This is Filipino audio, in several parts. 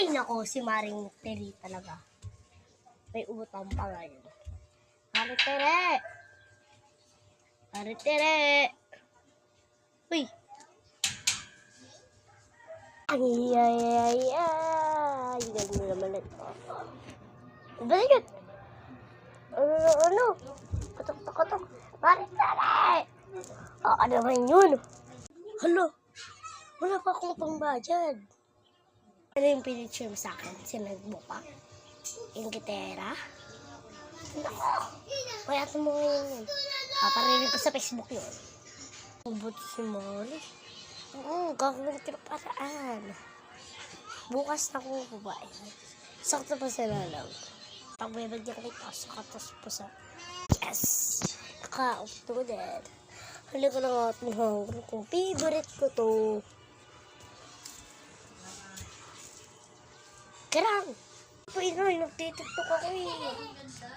Ay, nako, si Maring Teri talaga. May utang pa ngayon. Mari Tere! Mari Tere! Uy! Ay! Ganyan naman ito. Ba yun? Ano? Katok. Mari Tere! Ano naman yun? Hala! Wala pa akong pangbadyan. Ano yung pinicture mo sa akin? Sinagbo pa? Yung gitera? Nako! Kaya mo ngayon. Paparinig ko sa Facebook yun. Ubot si Mari. Gagawin ko na paraan. Bukas na kong kubain. Sakto pa sila lang. Pagbibigyan kita sa katas po sa... Yes! Naka-uploaded. Halika na nga itong hanggang kong favorite ko to. Karang! Inoy, nagtitiktok ako eh.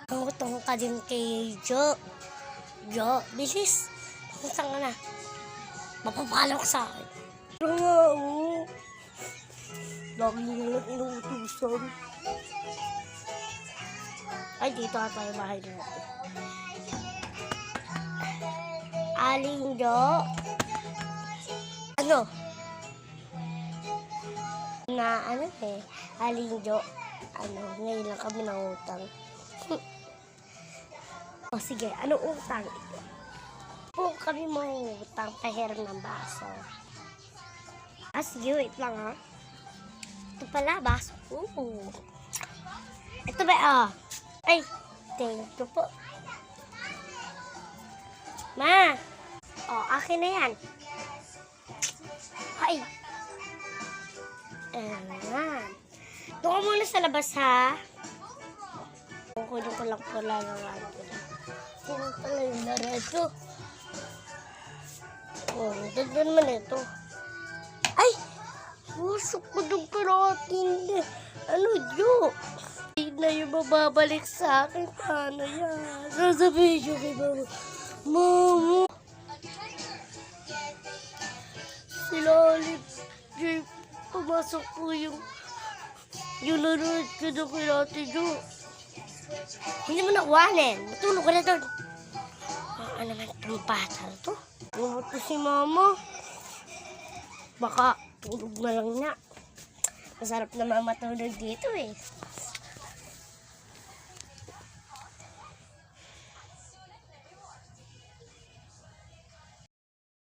Tungkotong ka din kay Jo. Jo, bilis. Saan ka na? Mapapalo ka sa akin. Pero nga, lagi nyo lang inuutusan. Ay, dito ka tayo bahay natin. Aling Jo. Ano? Aling Jo. Ngayon lang kami ng utang. O sige, anong utang ito? Kung kami mangutang, pahiram ng baso. Sige, wait lang ha. Ito pala, baso. Ito ba, Ay, thank you po. Ma! Akin na yan. Ay! Ayan. Doon ka muna sa labas, ha? Kunin ko lang pala ng ato na. Kunin pala yung narito. Ganda naman ito. Ay! Pusok ko doon karating. Ano, Jo? Hindi na yung mababalik sa akin. Paano yan? Sasabihin siya kay Mama. Mama! Si Lolit J. Pumasok po yung nanonood ko na kay Ate Jo. Hindi mo nakuhanin. Matulog ka na doon. Ano naman itong bata na to? Lumot ko si Mama. Baka tulog na lang na. Masarap naman matulog dito eh.